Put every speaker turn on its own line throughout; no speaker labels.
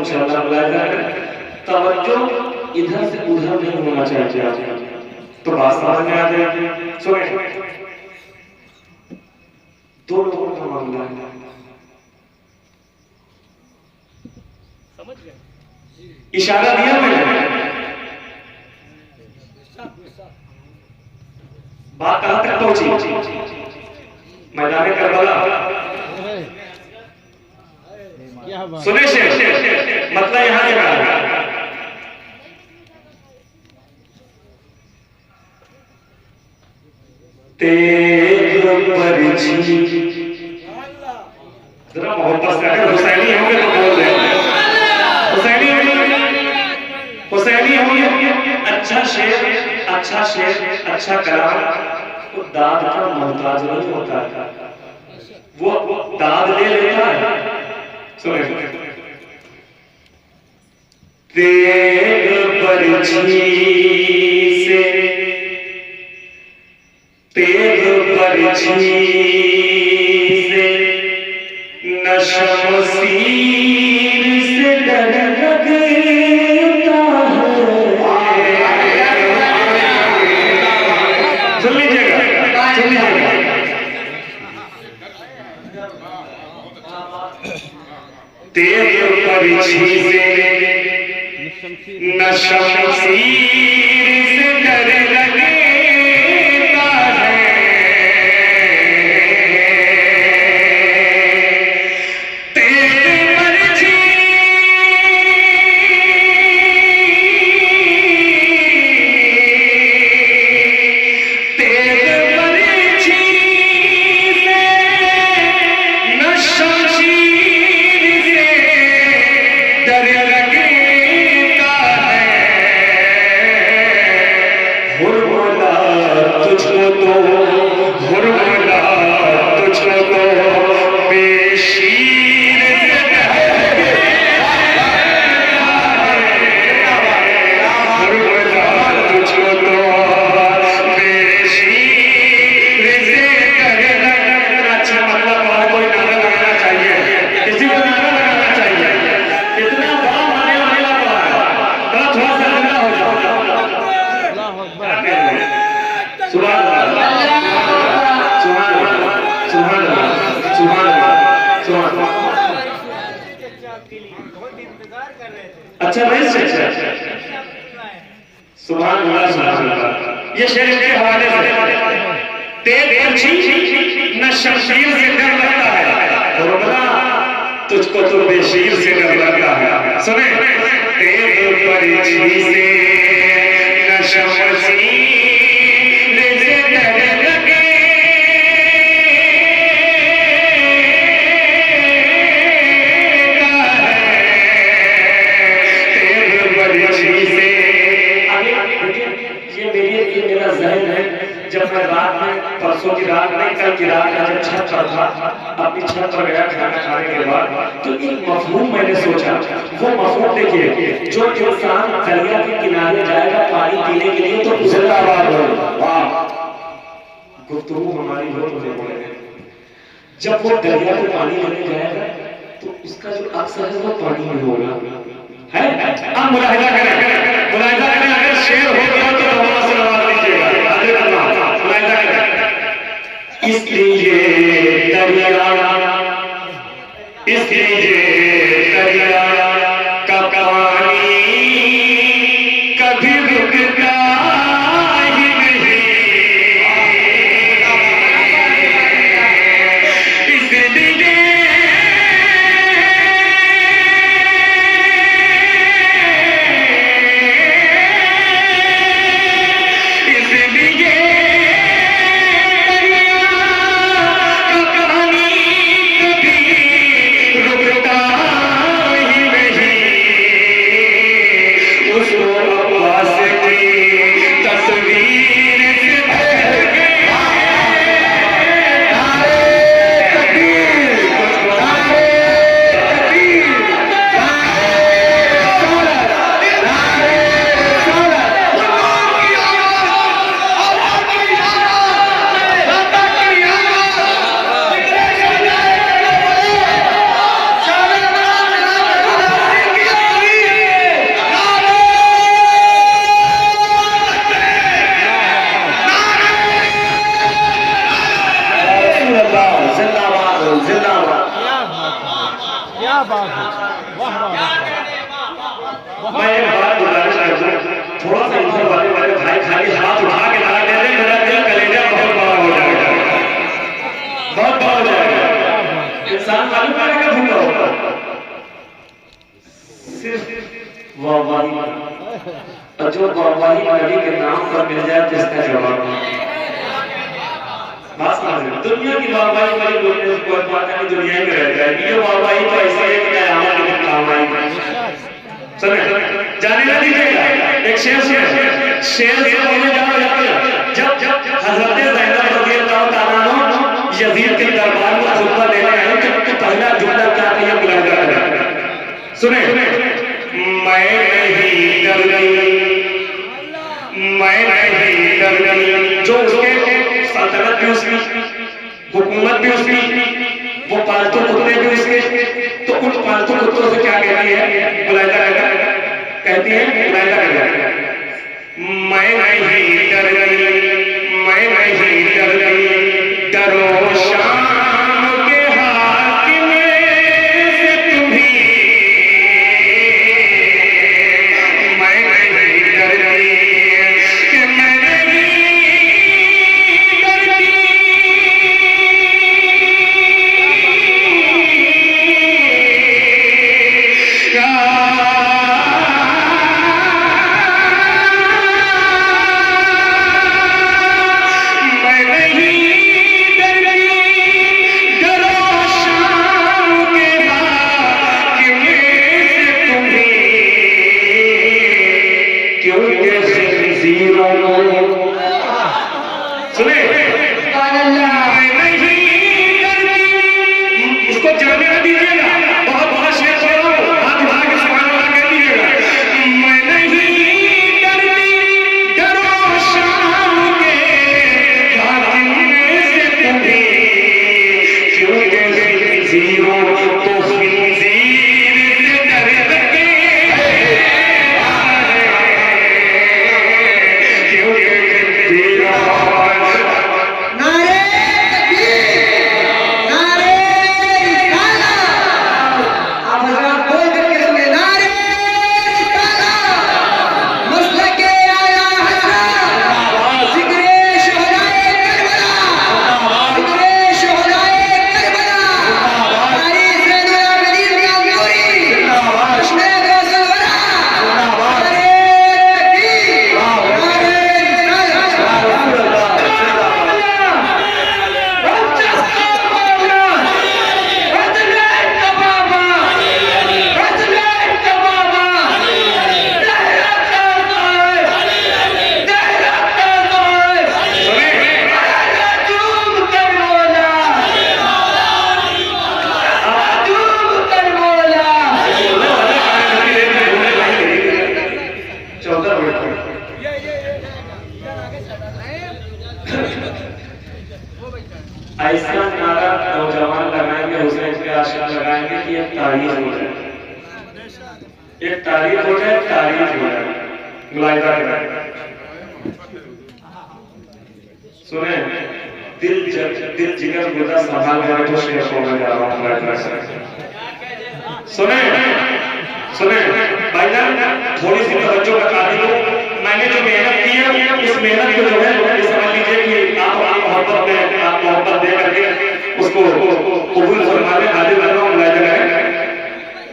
इंशाअल्लाह बुलाया जाएगा। तवज्जो इधर से उधर नहीं होना चाहिए, तो बात समझ में आ जाएगी। सुने, दो लोगों का मामला है, समझ गए? इशारा दिया मैंने, बात कहां तक पहुंची? मैदान करबला। सुने शेर, मतलब यहां से कहा तेज परछी, जरा मोहब्बत से, अगर हुसैनी होंगे तो बोल रहे हैं, हुसैनी होंगे, अच्छा शेर, अच्छा कलाम, वो दाद का मोहताज नहीं होता है, वो दाद ले लेता है। सुने, तेज परछी से, तेज परछी से न शमशीर से डर लगता है। सुन लीजिएगा, तेज परछी से न शमशीर से डर लगता है, तेज परछी से न शमशीर से डर लगता है। हुर्मुला तुझको तो, हुर्मुला तुझको तो बेशीर से हुर्मुला तुझको तो बेशीर से डर लगता। अच्छा मतलब और कोई नारा लगाना चाहिए, किसी को नारा लगाना चाहिए, इतना बड़ा माने वाला बड़ा थोड़ा सा लंबा हो जाओ। सुभान अल्लाह, सुभान अल्लाह, सुभान अल्लाह, सुभान अल्लाह, सुभान अल्लाह। अच्छा नहीं से सुभान अल्लाह, सुभान अल्लाह। ये शेर के हवाले से, तेज परछी न शमशीर से डर लगता है, हुर्मुला तुझको तो बेशीर से डर लगता है। सुने, तेज परछी से न शमशीर से डर लगता है, तेज परछी से। ये मेरा ज़हन है, जब मैं रात में, परसों की रात में, कल की रात में जब छत पर था, अपनी छत पर गया खाना खाने के बाद, तो एक मफहूम मैंने सोचा। वो मफहूम देखिए, जो इंसान दरिया के किनारे जाएगा पानी पीने के लिए तो जिंदाबाद हो, वाह, गुफ्तगू हमारी हो तो बोले। जब वो दरिया में पानी लेने जाएगा तो उसका जो अक्सर है वो पानी में होगा, है? आप मुलाहिजा करें, मुलाहिजा करें, अगर शेर हो गया तो नमाज से नवाज लीजिएगा, मुलाहिजा करें। इसलिए दरिया, इसलिए दरिया का पानी कभी रुकता ही नहीं, इसलिए रुकता वाहवाही, और जो वाहवाही नबी के नाम पर मिल जाए तो इसका जवाब नहीं। बात समझ, दुनिया की वाहवाही वाली बोलने से कोई बात नहीं, दुनिया में रह जाएगी। ये वाहवाही तो ऐसा है कि क़यामत के दिन काम आएगी। सुने, जाने ना दीजिएगा। एक शेर सुने, शेर से पहले जब हज़रत ज़ैनब रज़ियल्लाहु ताला अन्हा यज़ीद के दरबार में खुतबा देने आए तो पहला जुमला क्या था, बुलंद कर सुने, मैं नहीं डरती, जो उसके सल्तनत भी उसकी, हुकूमत भी उसकी, वो पालतू कुत्ते भी उसके, तो उन पालतू कुत्तों से क्या कहती है, बुलाइदा कहती है, बुलाइदा कहती है, मैं नहीं डरती, मैं नहीं डरती, डरो शाम के हाकिम से तुम्ही, मैं नहीं डरती, कि मैं नहीं डरती, ऐसा नारा नौजवान लगाएंगे, हुसैन के आशिक लगाएंगे कि एक तारीफ हो जाए, एक तारीफ हो जाए, तारीफ हो जाए, मुलाहिजा करें। सुने, दिल जिगर गुदा संभाल कर तो शेर होने जा रहा हूँ। सुने सुने भाईजान, थोड़ी सी तवज्जो बता दी। मैंने जो मेहनत की है, इस मेहनत को जो है समझ लीजिए कि आप मोहब्बत दे करके उसको कबूल फरमा लें। हाजिर कर रहा हूँ, मुलाहिजा करें।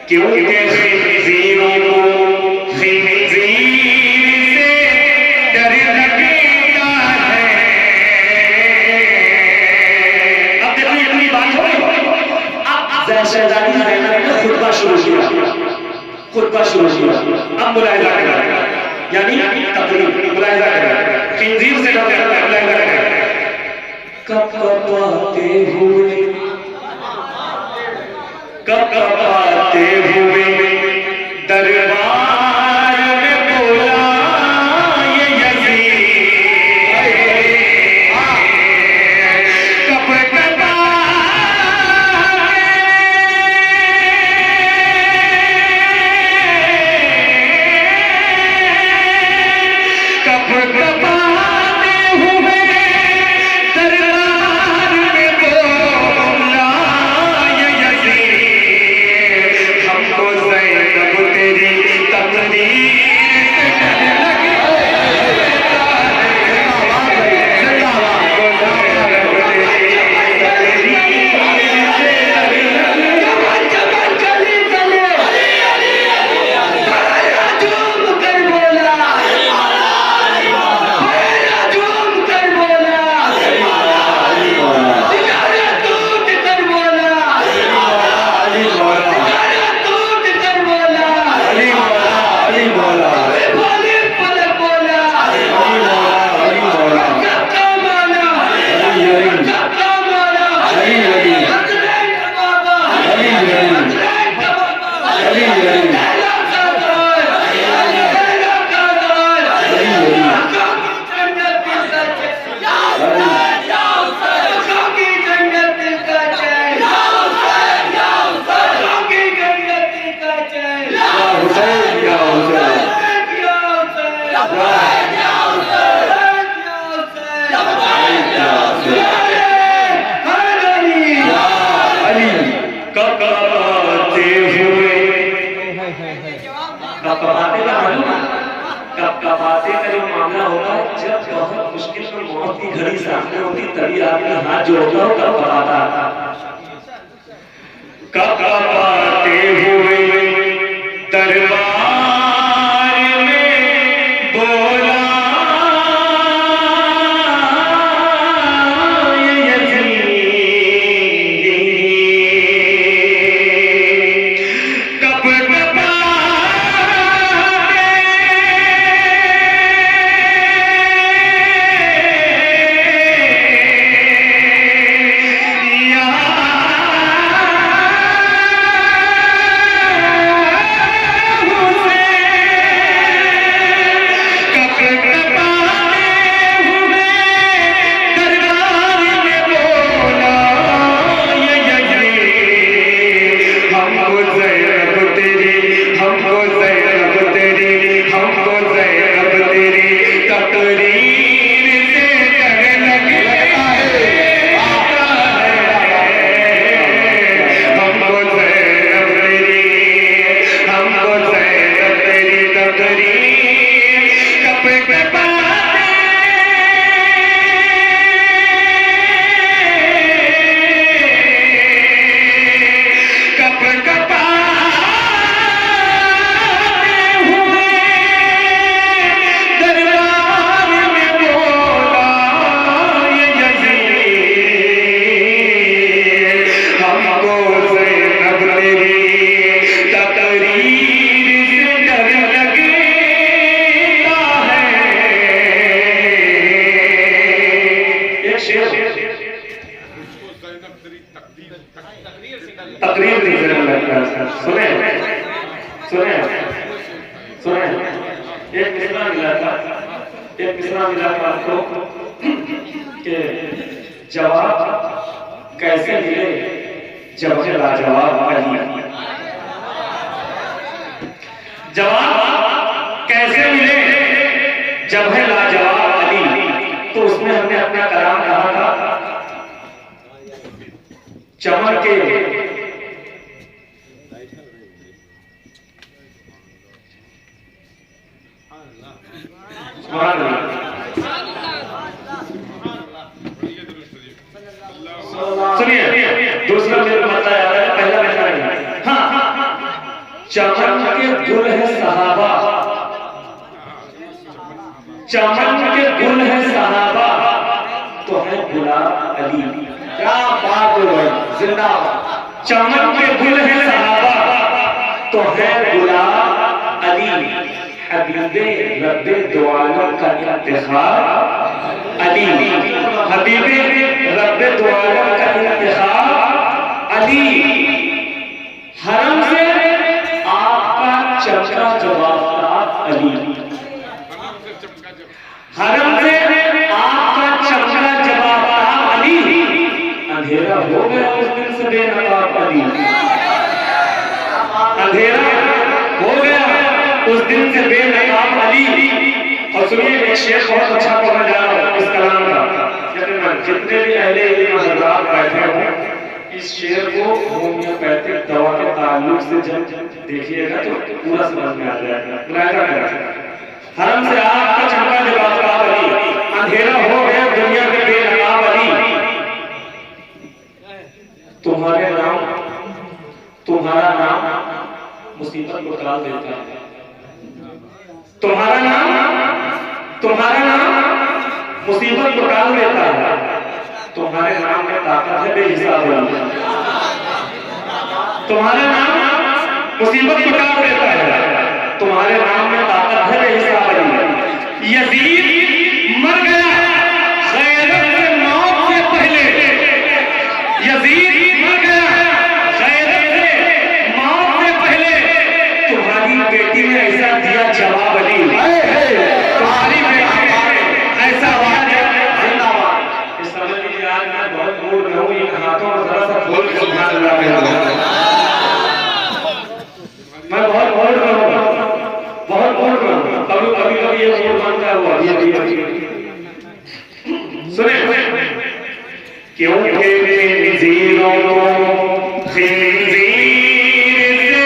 क्योंकि खिंजीरों को खिंजीर से डर लगता है। अब देखिए इतनी बात हो गई, अब शहजादी ज़ैनब ने खुतबा शुरू किया, खुतबा शुरू किया। अब मुलाहिजा करें, यानी तकरीर, मुलाहिजा करें, खिंजीर से डर लगता है, मुलाहिजा करें। कपकपाते हुए, कपकपाते हुए दरबार में बोला ये यज़ीद, कपकपाते, कपकपाते हुए दरबार में बोला ये यज़ीद, हमको कपाते का मालूम है, कपाते का जो मामला होता है, जब बहुत मुश्किल में मौत की घड़ी सामने होती तभी आदमी हाथ जोड़ता हो कब कपाता। कपाते हुए दरबार में बोला जवाब कैसे मिले जब है लाजवाब अली। जवाब कैसे मिले जब है लाजवाब अली। तो उसमें हमने अपना कलाम कहा था, चमन के सुनिए, दूसरा मेरा मतलब आ रहा है, पहला बैठा है। हाँ, चमन के गुल है सहाबा, चमन के गुल है सहाबा, तो है गुलाब अली। क्या बात है भाई, जिंदाबाद। चमन के गुल है सहाबा, तो है गुलाब अली। हबीबे रब्बे दो आलम का इंतखाब अली, हबीबे रब्बे दो आलम का इंतखाब अली। हरम से आपका चमका जवाब अली, हरम से आपका चमका जवाब अली। अंधेरा हो गया उस दिन से बेनकाब अली, अंधेरा हो गया उस दिन से बेनकाब अली। और सुनिए, एक शेर बहुत अच्छा पढ़ना जा रहा हूं इस कलाम का। जितने भी अहले इल्म हज़रात बैठे हो, इस शेर को होम्योपैथिक दवा के ताल्लुक से जब देखिएगा तो पूरा समझ में आ जाएगा। मुलाहिजा करें। हरम से आपका चमका जवाब अली, अंधेरा हो गया दुनिया में बेनकाब अली। तुम्हारे नाम, तुम्हारा नाम मुसीबत को टाल देता है, तुम्हारा नाम, तुम्हारा नाम मुसीबत को टाल देता है। तुम्हारे नाम में ताकत है बेहिसाब, तुम्हारा नाम मुसीबत को टाल देता है, तुम्हारे नाम में ताकत है बेहिसाब। यजीद मर गया गैरत से मौत से पहले, यजीद मर गया गैरत से मौत से पहले। तुम्हारी बेटी ने ऐसा दिया जवाब अली, तुम्हारी बेटी ने ऐसा आवाज जिंदाबाद। इस समझ लीजिए, आज मैं बहुत मूड में हूं, इन हाथों में जरा सा बोल के सुभान अल्लाह कह, मैं बहुत मूड में हूं, बहुत मूड में हूं। कभी कभी ये मूड बनता हुआ सुने, क्योंकि खिंजीरों को खिंजीर से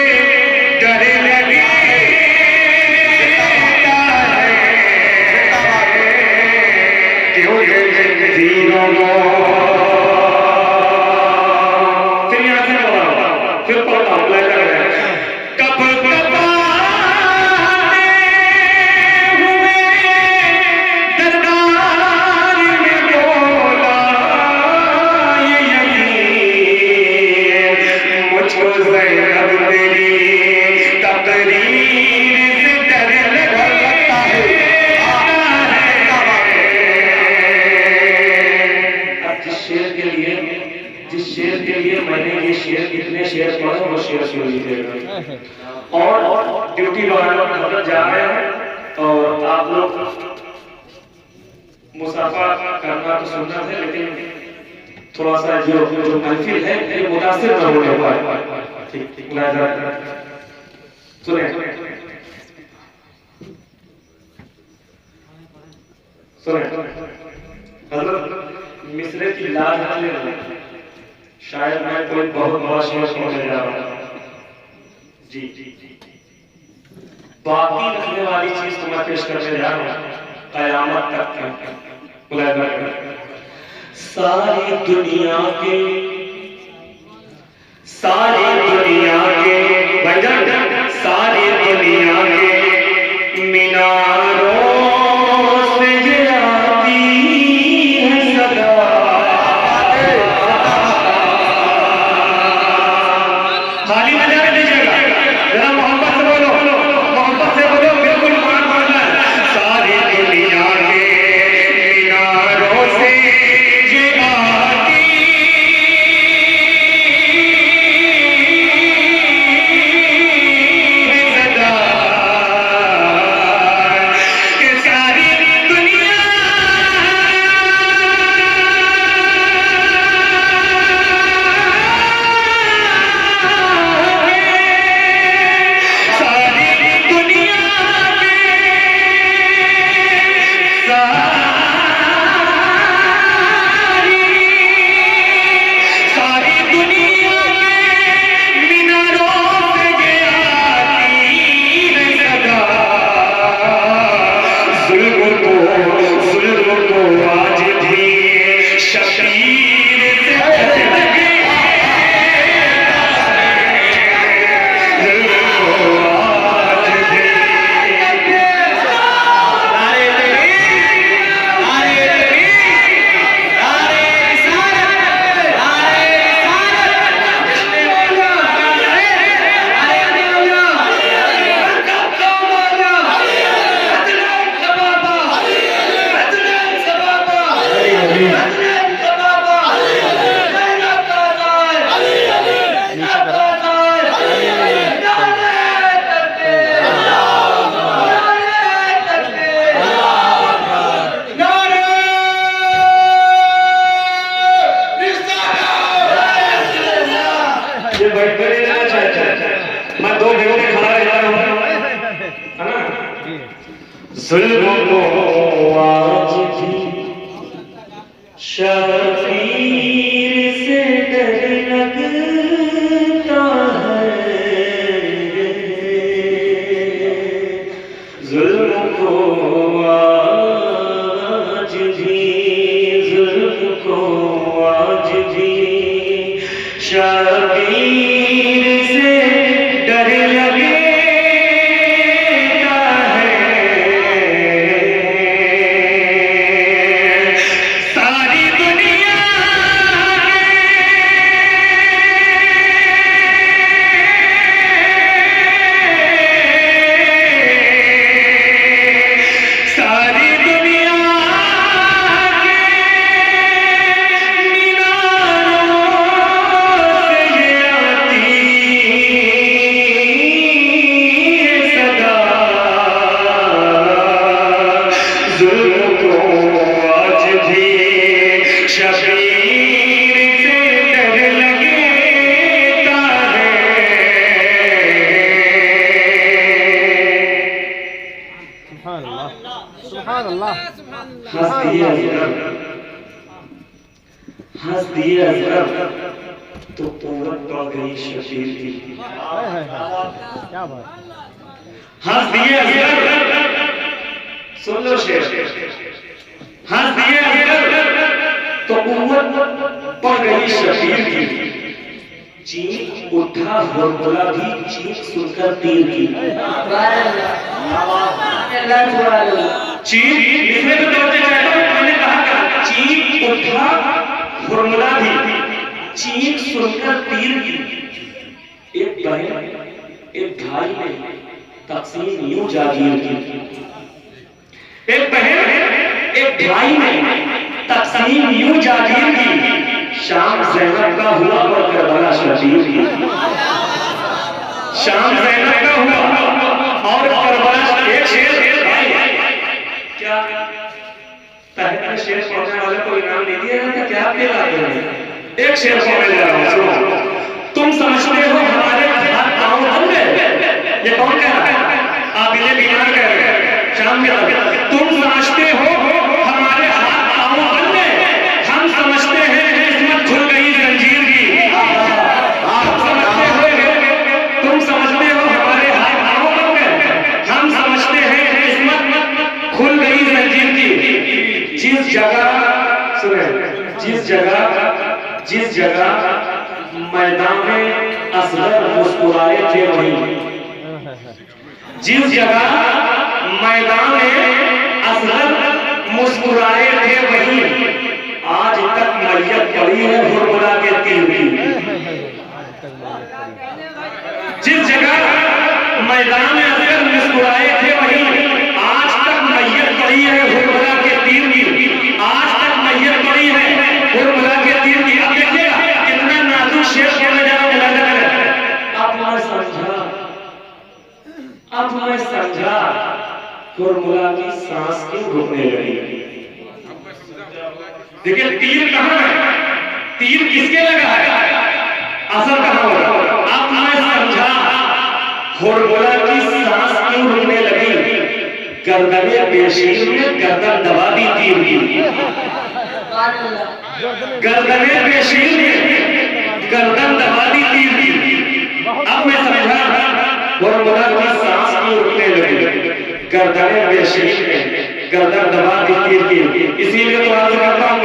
डर लगे, होगा। फिर यहाँ से बोला, फिर पढ़ता हूँ, लाइन लग रहा है। कब और ड्यूटी वगैरह जा रहे हैं और आप लोग मुसाफा करना तो सुनना है, लेकिन थोड़ा सा जो महफिल है ये मुतासिर न होने पाए। ठीक सुने हजरत मिस्र की लाज शायद मैं कोई बहुत बड़ा शेर होने जा रहा हूँ जी। बाकी रखने वाली चीज तो मैं पेश करने जा रहा हूँ कयामत तक। सारी दुनिया के सारी दुनिया के मीनारों से ये आती है सदा। खाली में जाने दीजिएगा, जरा मोहब्बत से बोलो, मोहब्बत से बोलो, बिल्कुल मान मानना। सारी दुनिया के मीनारों से ये आती है सदा। सारी दुनिया मैं दो जगहों पे खड़ा रहता हूँ, है ना। जुल्म को आज भी शफीर से डर लगता है। जुल्म को आज भी, जुल्म को आज भी शफीर से डर लगता हंस दिए अजरब तो पूरब पड़ गई शफीर की। क्या बात। हंस दिए अजरब, सुन लो शेर, हंस दिए अजरब तो गई शबीर की, चीख उठा हुरमुला भी चीख सुनकर तीर की। चीख इसमें तो मैंने कहा चीख उठा हुरमुला भी चीख सुनकर तीर की। एक बहन एक भाई ने तकसीम यूं जागीर की। एक बहन एक भाई ने तकसीम यूं जागीर की। शाम ज़ैनब का हुआ और करबला शबीर की। शाम ज़ैनब का हुआ और करबला। एक शेर क्या पहले शेर पढ़ने वाले को इनाम नहीं दिया जाता क्या? आप क्या एक शेर पढ़ने जा रहा हूं, तुम समझते हो हमारे हाथ पांव बन गए। ये कौन कह रहा है? आप इन्हें बीमार कह रहे हैं शाम के वक्त। तुम समझते हो हमारे हाथ पांव बन गए, हम समझते हैं किस्मत खुल गई जंजीर की। तुम समझते हो हमारे हाथ पांव बन गए, हम समझते हैं किस्मत खुल गई जंजीर की। जिस जगह सुने, जिस जगह मैदान में असगर मुस्कुराए थे वहीं, जिस जगह मैदान में असगर मुस्कुराए थे वहीं, आज तक मैयत पड़ी है हुरमुला के तीर की। जिस जगह मैदान में असगर मुस्कुराए थे वहीं, आज तक मैयत पड़ी है हुरमुला के तीर की। आज तक मैयत पड़ी है हुरमुला के तीर की। अब देखिएगा कितना नाजुक शेर बोलने जा रहा है। अब मैं समझा हुरमुला की सांस क्यों रुकने लगी। देखिए तीर कहां है, तीर किसके लगा है, असर कहां हो रहा। अब मैं समझा हुरमुला की सांस क्यों रुकने लगी। गर्दने बेशीर में गर्दन दबा दी तीर की। गर्दने बेशीर में गर्दन दबा दी तीर की। अब मैं समझा हुरमुला की सांस क्यों रुकने लगी। गर्दने बेशीर में गर्दन दबा दी तीर की। इसीलिए तो आज करता हूं